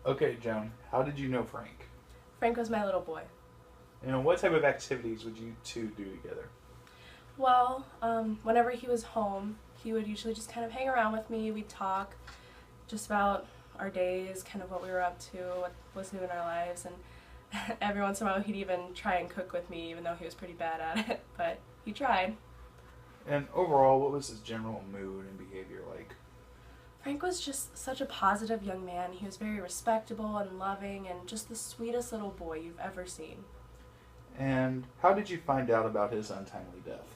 Okay, Joan, how did you know Frank? Frank was my little boy. And what type of activities would you two do together? Well, whenever he was home, he would usually just kind of hang around with me. We'd talk just about our days, kind of what we were up to, what was new in our lives, and every once in a while he'd even try and cook with me, even though he was pretty bad at it, but he tried. And overall, what was his general mood and behavior like? Frank was just such a positive young man. He was very respectable and loving and just the sweetest little boy you've ever seen. And how did you find out about his untimely death?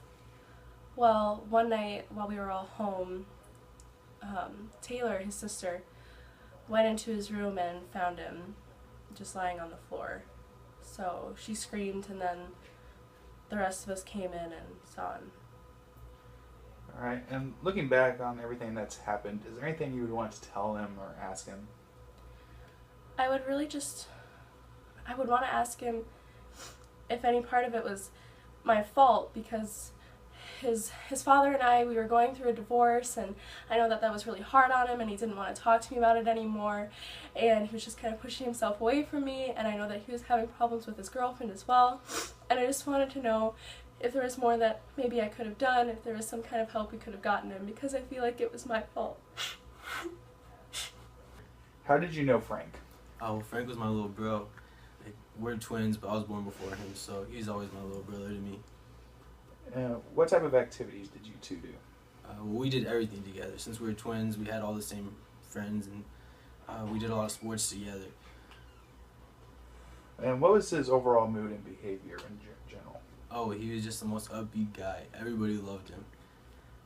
Well, one night while we were all home, Taylor, his sister, went into his room and found him just lying on the floor. So she screamed, and then the rest of us came in and saw him. All right, and looking back on everything that's happened, is there anything you would want to tell him or ask him? I would really just, I would want to ask him if any part of it was my fault, because his father and I, we were going through a divorce, and I know that that was really hard on him, and he didn't want to talk to me about it anymore, and he was just kind of pushing himself away from me, and I know that he was having problems with his girlfriend as well, and I just wanted to know if there was more that maybe I could have done, if there was some kind of help we could have gotten him, because I feel like it was my fault. How did you know Frank? Oh, Frank was my little bro. Like, we're twins, but I was born before him, so he's always my little brother to me. What type of activities did you two do? Well, we did everything together. Since we were twins, we had all the same friends, and we did a lot of sports together. And what was his overall mood and behavior in general? Oh, he was just the most upbeat guy. Everybody loved him.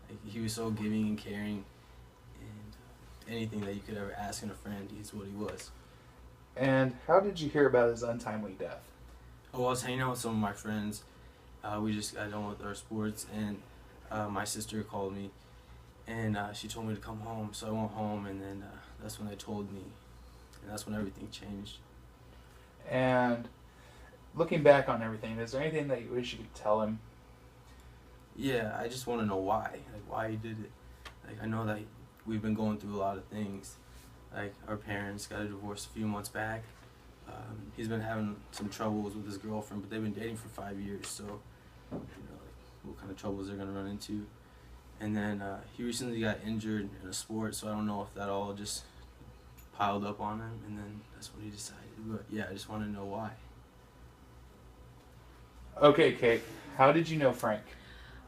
Like, he was so giving and caring, and anything that you could ever ask in a friend, he's what he was. And how did you hear about his untimely death? Oh, I was hanging out with some of my friends. We just got done with our sports, and my sister called me, and she told me to come home. So I went home, and then that's when they told me, and that's when everything changed. And looking back on everything, is there anything that you wish you could tell him? Yeah, I just want to know why, like why he did it. Like, I know that we've been going through a lot of things. Like, our parents got a divorce a few months back. He's been having some troubles with his girlfriend, but they've been dating for 5 years, so you know, like, what kind of troubles they're gonna run into. And then he recently got injured in a sport, so I don't know if that all just piled up on him, and then that's what he decided. But yeah, I just want to know why. Okay, Kate, how did you know Frank?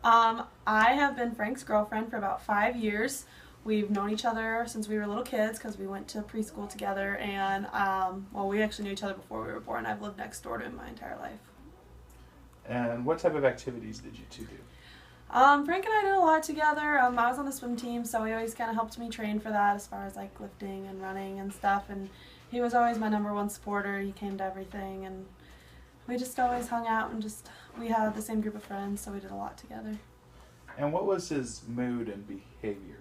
I have been Frank's girlfriend for about 5 years. We've known each other since we were little kids because we went to preschool together, and well, we actually knew each other before we were born. I've lived next door to him my entire life. And what type of activities did you two do? Frank and I did a lot together. I was on the swim team, so he always kind of helped me train for that as far as like lifting and running and stuff, and he was always my number one supporter. He came to everything, and we just always hung out, and just we had the same group of friends, so we did a lot together. And what was his mood and behavior?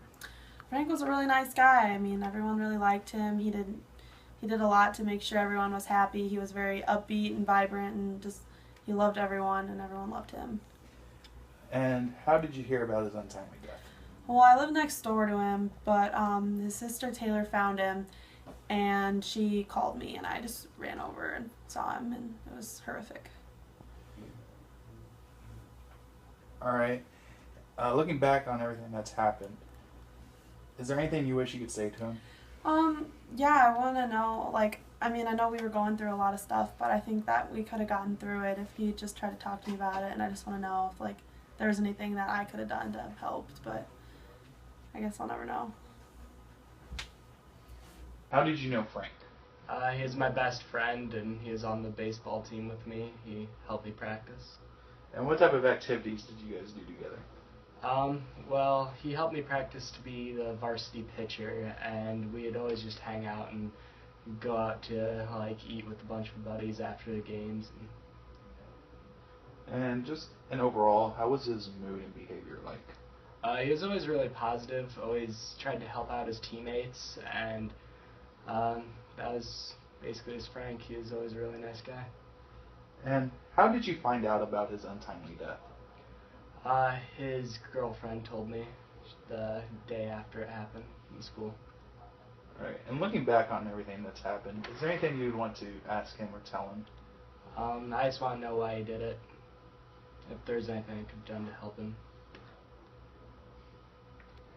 Frank was a really nice guy. I mean, everyone really liked him. He did a lot to make sure everyone was happy. He was very upbeat and vibrant, and just he loved everyone, and everyone loved him. And how did you hear about his untimely death? Well, I live next door to him, but his sister Taylor found him, and she called me, and I just ran over and saw him, and it was horrific. All right. Looking back on everything that's happened, is there anything you wish you could say to him? Yeah, I want to know, like, I mean, I know we were going through a lot of stuff, but I think that we could have gotten through it if he just tried to talk to me about it, and I just want to know if, like, there was anything that I could have done to have helped, but I guess I'll never know. How did you know Frank? He's my best friend, and he was on the baseball team with me. He helped me practice. And what type of activities did you guys do together? Well, he helped me practice to be the varsity pitcher, and we'd always just hang out and go out to, like, eat with a bunch of buddies after the games. And just in overall, how was his mood and behavior like? He was always really positive, always tried to help out his teammates, and that was basically his Frank. He was always a really nice guy. And how did you find out about his untimely death? His girlfriend told me the day after it happened in school. Right. And looking back on everything that's happened, is there anything you'd want to ask him or tell him? I just want to know why he did it. If there's anything I could have done to help him.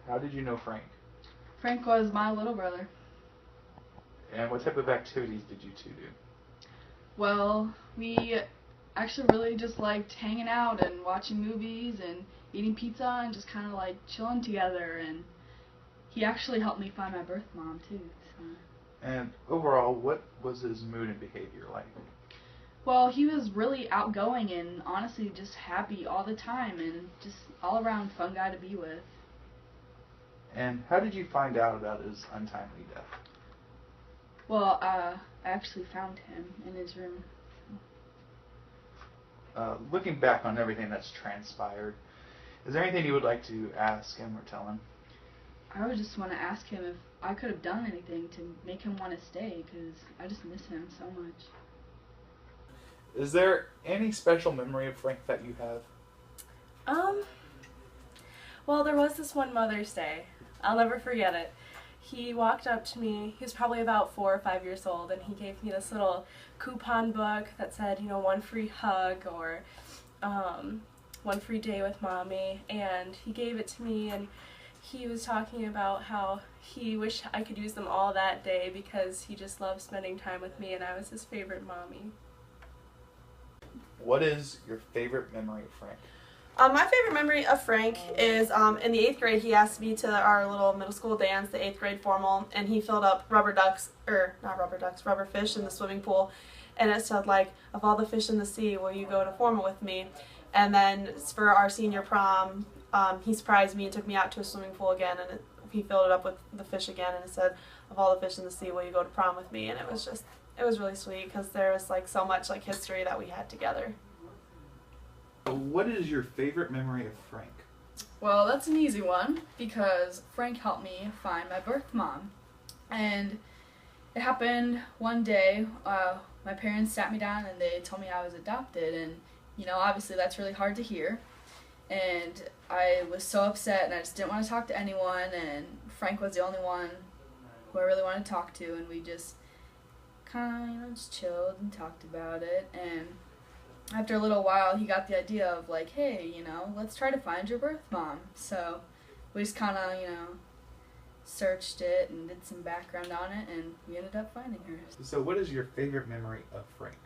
How did you know Frank? Frank was my little brother. And what type of activities did you two do? Well, we actually really just liked hanging out and watching movies and eating pizza and just kind of like chilling together. And he actually helped me find my birth mom too. So. And overall, what was his mood and behavior like? Well, he was really outgoing and honestly just happy all the time and just all around fun guy to be with. And how did you find out about his untimely death? Well, I actually found him in his room. Looking back on everything that's transpired, is there anything you would like to ask him or tell him? I would just want to ask him if I could have done anything to make him want to stay, because I just miss him so much. Is there any special memory of Frank that you have? Well, there was this one Mother's Day. I'll never forget it. He walked up to me, he was probably about 4 or 5 years old, and he gave me this little coupon book that said, you know, 1 free hug or 1 free day with mommy, and he gave it to me, and he was talking about how he wished I could use them all that day because he just loved spending time with me and I was his favorite mommy. What is your favorite memory of Frank? My favorite memory of Frank is in the 8th grade, he asked me to our little middle school dance, the 8th grade formal, and he filled up rubber fish in the swimming pool. And it said, like, of all the fish in the sea, will you go to formal with me? And then for our senior prom, he surprised me and took me out to a swimming pool again, and he filled it up with the fish again, and it said, of all the fish in the sea, will you go to prom with me? And it was really sweet because there was, like, so much, like, history that we had together. What is your favorite memory of Frank? Well, that's an easy one because Frank helped me find my birth mom. And it happened one day, my parents sat me down and they told me I was adopted, and, you know, obviously that's really hard to hear. And I was so upset and I just didn't want to talk to anyone, and Frank was the only one who I really wanted to talk to, and we just kind of just chilled and talked about it. And after a little while, he got the idea of, like, hey, you know, let's try to find your birth mom. So we just kind of, you know, searched it and did some background on it, and we ended up finding her. So what is your favorite memory of Frank?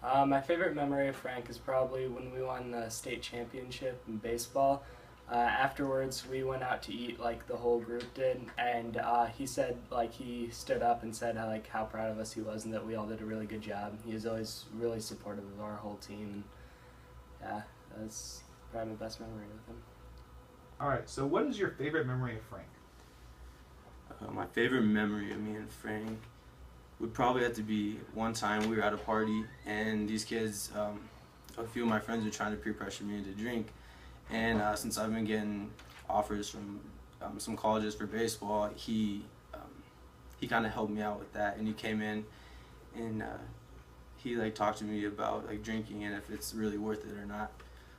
My favorite memory of Frank is probably when we won the state championship in baseball. Afterwards, we went out to eat, like the whole group did, and he said, like, he stood up and said how proud of us he was and that we all did a really good job. He was always really supportive of our whole team, and yeah, that's probably my best memory with him. Alright, so what is your favorite memory of Frank? My favorite memory of me and Frank would probably have to be one time we were at a party and these kids, a few of my friends were trying to peer pressure me into drink. And since I've been getting offers from some colleges for baseball, he kind of helped me out with that. And he came in and he like talked to me about like drinking and if it's really worth it or not.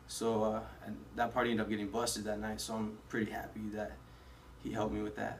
So and that party ended up getting busted that night. So I'm pretty happy that he helped me with that.